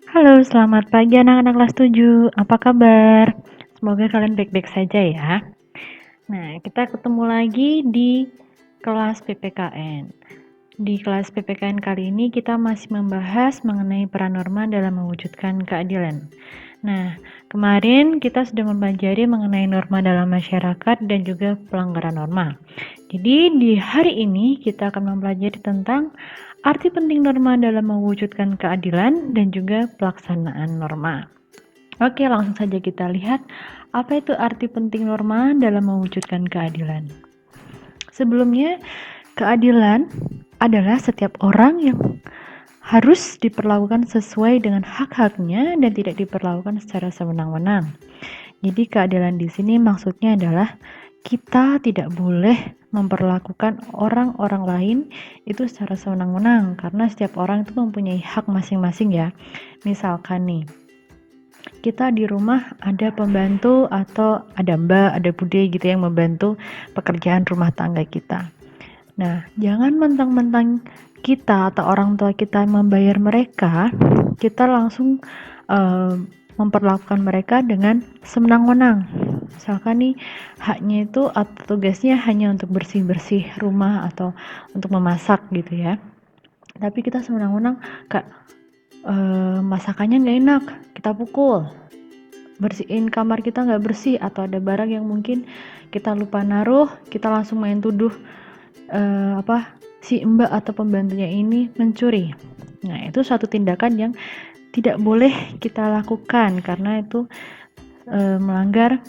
Halo, selamat pagi anak-anak kelas 7. Apa kabar? Semoga kalian baik-baik saja ya. Nah, kita ketemu lagi di kelas PPKN. Di kelas PPKN kali ini kita masih membahas mengenai peran norma dalam mewujudkan keadilan. Nah, kemarin kita sudah mempelajari mengenai norma dalam masyarakat dan juga pelanggaran norma. Jadi di hari ini kita akan mempelajari tentang arti penting norma dalam mewujudkan keadilan dan juga pelaksanaan norma. Oke, langsung saja kita lihat apa itu arti penting norma dalam mewujudkan keadilan. Sebelumnya, keadilan adalah setiap orang yang harus diperlakukan sesuai dengan hak-haknya dan tidak diperlakukan secara sewenang-wenang. Jadi keadilan di sini maksudnya adalah kita tidak boleh memperlakukan orang-orang lain itu secara sewenang-wenang karena setiap orang itu mempunyai hak masing-masing ya. Misalkan nih, kita di rumah ada pembantu atau ada mbak, ada bude gitu yang membantu pekerjaan rumah tangga kita. Nah, jangan mentang-mentang kita atau orang tua kita membayar mereka, kita langsung memperlakukan mereka dengan sewenang-wenang. Misalkan nih, haknya itu atau tugasnya hanya untuk bersih-bersih rumah atau untuk memasak gitu ya. Tapi kita sewenang-wenang, Kak, masakannya nggak enak, kita pukul. Bersihin kamar kita nggak bersih atau ada barang yang mungkin kita lupa naruh, kita langsung main tuduh si mbak atau pembantunya ini mencuri. Nah, itu suatu tindakan yang tidak boleh kita lakukan karena itu melanggar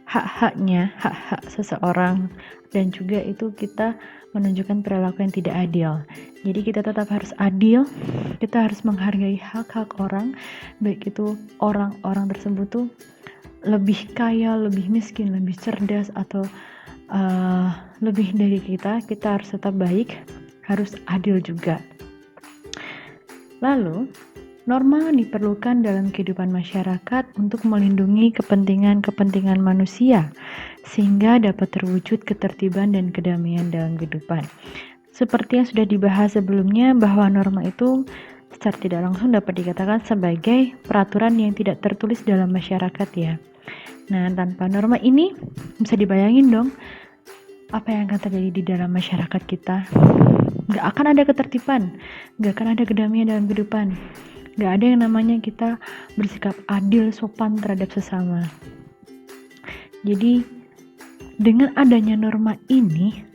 hak-hak seseorang dan juga itu kita menunjukkan perilaku yang tidak adil. Jadi kita tetap harus adil, kita harus menghargai hak-hak orang, baik itu orang-orang tersebut tuh lebih kaya, lebih miskin, lebih cerdas atau lebih dari kita harus tetap baik, harus adil juga. Lalu, norma diperlukan dalam kehidupan masyarakat untuk melindungi kepentingan-kepentingan manusia sehingga dapat terwujud ketertiban dan kedamaian dalam kehidupan. Seperti yang sudah dibahas sebelumnya bahwa norma itu secara tidak langsung dapat dikatakan sebagai peraturan yang tidak tertulis dalam masyarakat ya. Nah, tanpa norma ini bisa dibayangin dong apa yang akan terjadi di dalam masyarakat kita. Gak akan ada ketertiban, gak akan ada kedamaian dalam kehidupan. Gak ada yang namanya kita bersikap adil, sopan terhadap sesama. Jadi dengan adanya norma ini,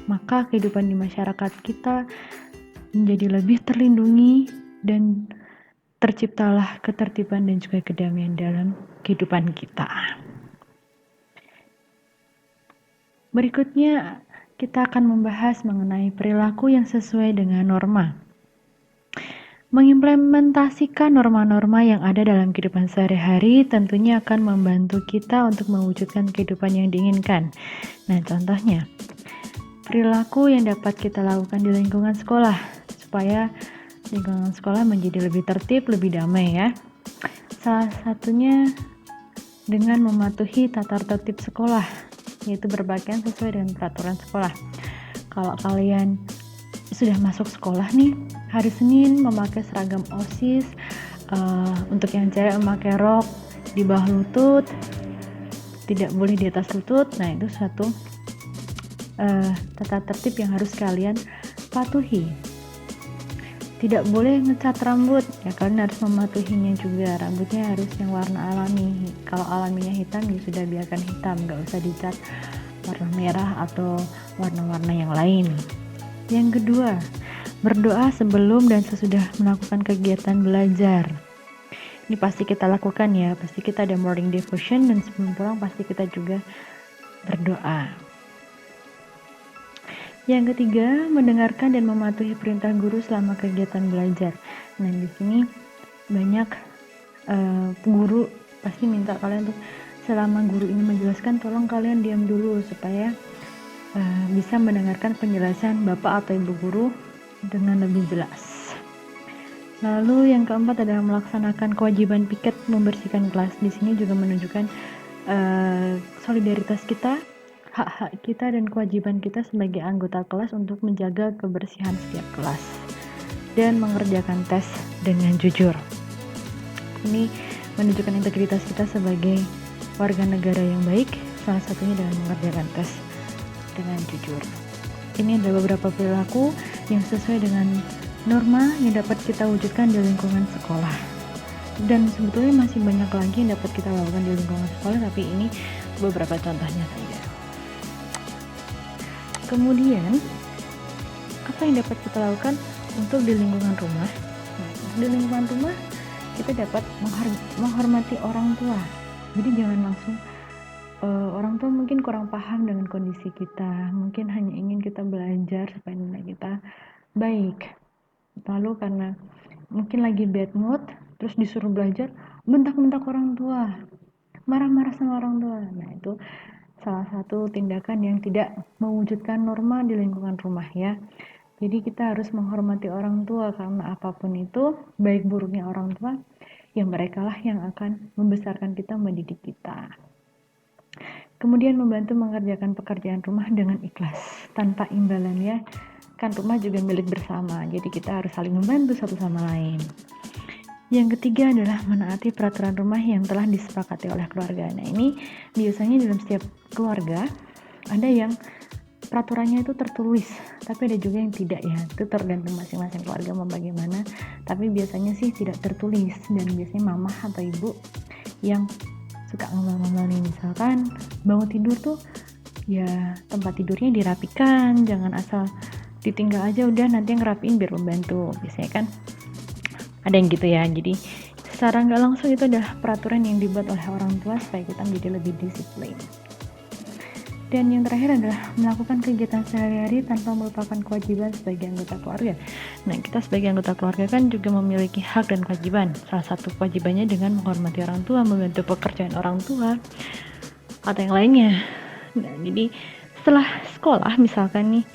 maka kehidupan di masyarakat kita menjadi lebih terlindungi dan terciptalah ketertiban dan juga kedamaian dalam kehidupan kita. Berikutnya kita akan membahas mengenai perilaku yang sesuai dengan norma. Mengimplementasikan norma-norma yang ada dalam kehidupan sehari-hari tentunya akan membantu kita untuk mewujudkan kehidupan yang diinginkan. Nah, contohnya, perilaku yang dapat kita lakukan di lingkungan sekolah supaya lingkungan sekolah menjadi lebih tertib, lebih damai ya. Salah satunya dengan mematuhi tata tertib sekolah, yaitu berpakaian sesuai dengan peraturan sekolah. Kalau kalian sudah masuk sekolah nih, hari Senin memakai seragam OSIS, untuk yang cewek memakai rok di bawah lutut, tidak boleh di atas lutut. Nah, itu suatu tata tertib yang harus kalian patuhi. Tidak boleh ngecat rambut, ya kalian harus mematuhinya juga. Rambutnya harus yang warna alami. Kalau alaminya hitam, ya sudah biarkan hitam, gak usah dicat warna merah atau warna-warna yang lain. Yang kedua, berdoa sebelum dan sesudah melakukan kegiatan belajar. Ini pasti kita lakukan ya, pasti kita ada morning devotion dan sebelum pulang pasti kita juga berdoa. Yang ketiga, mendengarkan dan mematuhi perintah guru selama kegiatan belajar. Nah, di sini banyak guru pasti minta kalian untuk selama guru ini menjelaskan, tolong kalian diam dulu supaya bisa mendengarkan penjelasan bapak atau ibu guru dengan lebih jelas. Lalu yang keempat adalah melaksanakan kewajiban piket membersihkan kelas. Di sini juga menunjukkan solidaritas kita, hak-hak kita dan kewajiban kita sebagai anggota kelas untuk menjaga kebersihan setiap kelas dan mengerjakan tes dengan jujur. Ini menunjukkan integritas kita sebagai warga negara yang baik, salah satunya dengan mengerjakan tes dengan jujur. Ini adalah beberapa perilaku yang sesuai dengan norma yang dapat kita wujudkan di lingkungan sekolah. Dan sebetulnya masih banyak lagi yang dapat kita lakukan di lingkungan sekolah, tapi ini beberapa contohnya saja. Kemudian, apa yang dapat kita lakukan untuk di lingkungan rumah? Di lingkungan rumah kita dapat menghormati orang tua. Jadi jangan langsung orang tua mungkin kurang paham dengan kondisi kita, mungkin hanya ingin kita belajar supaya nilai kita baik. Lalu karena mungkin lagi bad mood, terus disuruh belajar, bentak-bentak orang tua, marah-marah sama orang tua. Nah, itu salah satu tindakan yang tidak mewujudkan norma di lingkungan rumah ya. Jadi kita harus menghormati orang tua, karena apapun itu, baik buruknya orang tua, ya mereka lah yang akan membesarkan kita, mendidik kita. Kemudian membantu mengerjakan pekerjaan rumah dengan ikhlas, tanpa imbalan ya. Kan rumah juga milik bersama, jadi kita harus saling membantu satu sama lain. Yang ketiga adalah menaati peraturan rumah yang telah disepakati oleh keluarga. Nah, ini biasanya dalam setiap keluarga ada yang peraturannya itu tertulis, tapi ada juga yang tidak ya. Itu tergantung masing-masing keluarga mau bagaimana. Tapi biasanya sih tidak tertulis, dan biasanya mama atau ibu yang suka ngomong-ngomong nih, misalkan bangun tidur tuh ya tempat tidurnya dirapikan, jangan asal ditinggal aja udah nanti yang ngerapiin biar membantu. Biasanya kan ada yang gitu ya. Jadi secara nggak langsung itu adalah peraturan yang dibuat oleh orang tua supaya kita menjadi lebih disiplin. Dan yang terakhir adalah melakukan kegiatan sehari-hari tanpa melupakan kewajiban sebagai anggota keluarga. Nah, kita sebagai anggota keluarga kan juga memiliki hak dan kewajiban. Salah satu kewajibannya dengan menghormati orang tua, membantu pekerjaan orang tua, atau yang lainnya. Nah, jadi setelah sekolah misalkan nih,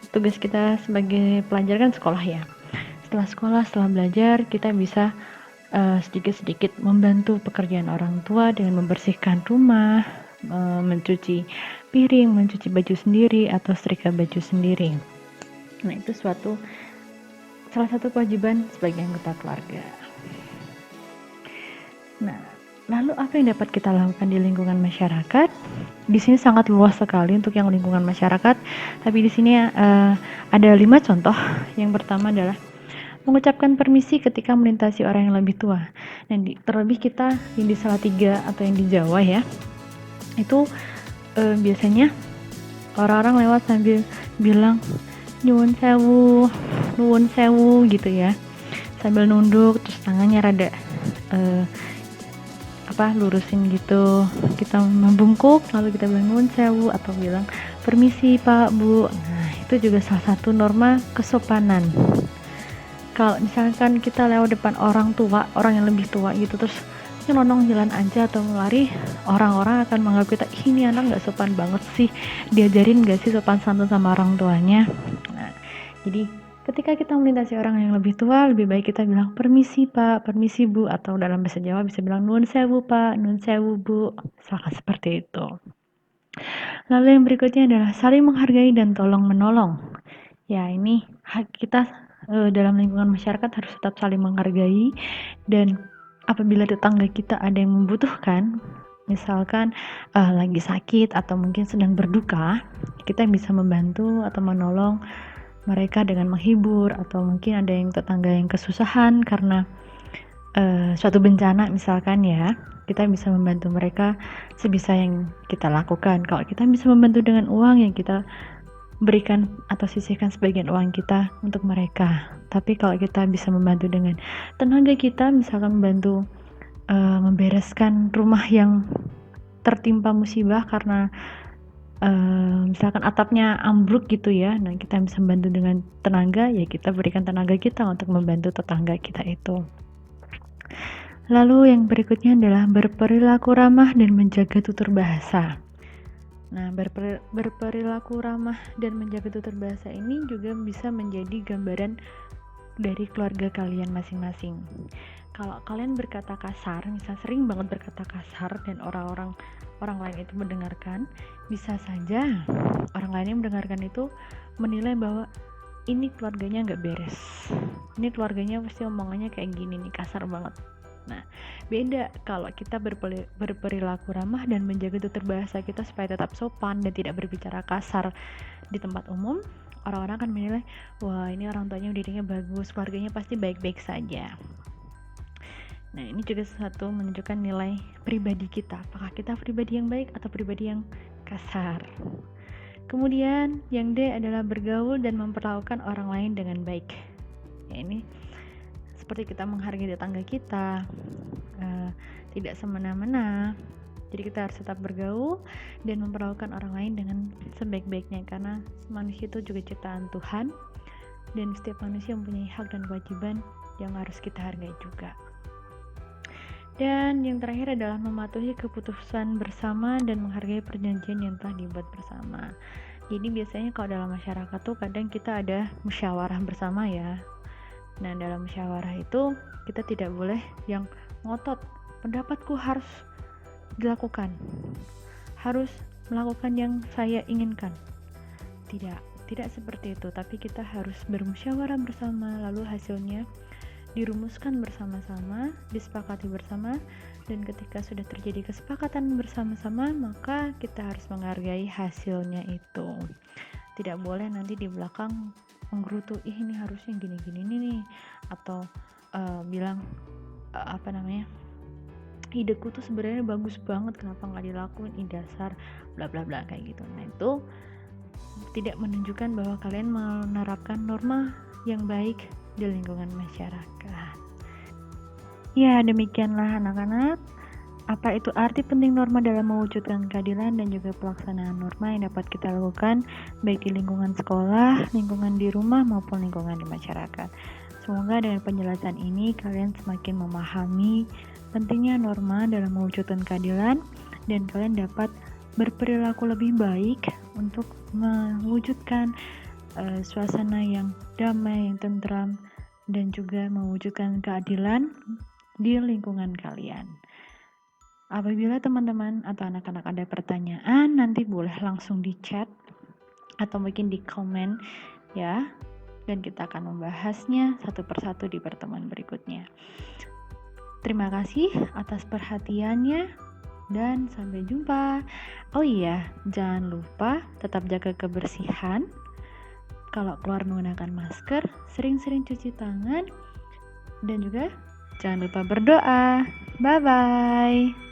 tugas kita sebagai pelajar kan sekolah ya. Setelah belajar, kita bisa sedikit-sedikit membantu pekerjaan orang tua dengan membersihkan rumah, mencuci piring, mencuci baju sendiri, atau setrika baju sendiri. Nah, itu salah satu kewajiban sebagai anggota keluarga. Nah, lalu apa yang dapat kita lakukan di lingkungan masyarakat? Di sini sangat luas sekali untuk yang lingkungan masyarakat, tapi di sini ada 5 contoh. Yang pertama adalah mengucapkan permisi ketika melintasi orang yang lebih tua. Nah, terlebih kita yang di Salatiga atau yang di Jawa ya, itu biasanya orang-orang lewat sambil bilang nyuwun sewu gitu ya, sambil nunduk, terus tangannya rada lurusin gitu. Kita membungkuk lalu kita bilang nyuwun sewu atau bilang permisi Pak Bu. Nah, itu juga salah satu norma kesopanan. Kalau misalkan kita lewat depan orang tua, orang yang lebih tua gitu, terus nyelonong jalan aja atau lari, orang-orang akan menganggap kita, ini anak gak sopan banget sih, diajarin gak sih sopan santun sama orang tuanya. Nah, jadi ketika kita melintasi orang yang lebih tua, lebih baik kita bilang permisi Pak, permisi Bu, atau dalam bahasa Jawa bisa bilang nuwun sewu Pak, nuwun sewu Bu, misalkan seperti itu. Lalu yang berikutnya adalah saling menghargai dan tolong menolong. Ya, ini hak kita dalam lingkungan masyarakat harus tetap saling menghargai, dan apabila tetangga kita ada yang membutuhkan, misalkan lagi sakit atau mungkin sedang berduka, kita bisa membantu atau menolong mereka dengan menghibur, atau mungkin ada yang tetangga yang kesusahan karena suatu bencana misalkan ya, kita bisa membantu mereka sebisa yang kita lakukan. Kalau kita bisa membantu dengan uang, yang kita berikan atau sisihkan sebagian uang kita untuk mereka. Tapi kalau kita bisa membantu dengan tenaga kita, misalkan membantu membereskan rumah yang tertimpa musibah karena misalkan atapnya ambruk gitu ya, nah kita bisa membantu dengan tenaga, ya kita berikan tenaga kita untuk membantu tetangga kita itu. Lalu yang berikutnya adalah berperilaku ramah dan menjaga tutur bahasa. Nah, berperilaku ramah dan menjaga tutur bahasa ini juga bisa menjadi gambaran dari keluarga kalian masing-masing. Kalau kalian berkata kasar, misal sering banget berkata kasar dan orang lain itu mendengarkan, bisa saja orang lain yang mendengarkan itu menilai bahwa ini keluarganya nggak beres, ini keluarganya pasti omongannya kayak gini nih, kasar banget. Nah, Beda kalau kita berperilaku ramah dan menjaga tutur bahasa kita supaya tetap sopan dan tidak berbicara kasar di tempat umum. Orang-orang akan menilai, wah ini orang tuanya didiknya bagus, keluarganya pasti baik-baik saja. Nah, ini juga satu menunjukkan nilai pribadi kita. Apakah kita pribadi yang baik atau pribadi yang kasar? Kemudian, yang D adalah bergaul dan memperlakukan orang lain dengan baik. Ya, ini seperti kita menghargai tetangga kita, tidak semena-mena. Jadi kita harus tetap bergaul dan memperlakukan orang lain dengan sebaik-baiknya, karena manusia itu juga ciptaan Tuhan dan setiap manusia mempunyai hak dan kewajiban yang harus kita hargai juga. Dan yang terakhir adalah mematuhi keputusan bersama dan menghargai perjanjian yang telah dibuat bersama. Jadi biasanya kalau dalam masyarakat tuh kadang kita ada musyawarah bersama ya. Nah, dalam musyawarah itu kita tidak boleh yang ngotot, pendapatku harus dilakukan, harus melakukan yang saya inginkan. Tidak seperti itu, tapi kita harus bermusyawarah bersama, lalu hasilnya dirumuskan bersama-sama, disepakati bersama, dan ketika sudah terjadi kesepakatan bersama-sama, maka kita harus menghargai hasilnya itu. Tidak boleh nanti di belakang menggerutu, ini harusnya gini-gini nih, atau bilang ideku tuh sebenarnya bagus banget, kenapa nggak dilakuin, dasar bla bla bla kayak gitu. Nah, itu tidak menunjukkan bahwa kalian menerapkan norma yang baik di lingkungan masyarakat. Ya, demikianlah anak-anak. Apa itu arti penting norma dalam mewujudkan keadilan dan juga pelaksanaan norma yang dapat kita lakukan baik di lingkungan sekolah, lingkungan di rumah maupun lingkungan di masyarakat. Semoga dengan penjelasan ini kalian semakin memahami pentingnya norma dalam mewujudkan keadilan dan kalian dapat berperilaku lebih baik untuk mewujudkan suasana yang damai, yang tentram, dan juga mewujudkan keadilan di lingkungan kalian. Apabila teman-teman atau anak-anak ada pertanyaan, nanti boleh langsung di chat atau mungkin di komen ya, dan kita akan membahasnya satu persatu di pertemuan berikutnya. Terima kasih atas perhatiannya dan sampai jumpa. Oh iya, jangan lupa tetap jaga kebersihan. Kalau keluar menggunakan masker, sering-sering cuci tangan, dan juga jangan lupa berdoa. Bye-bye.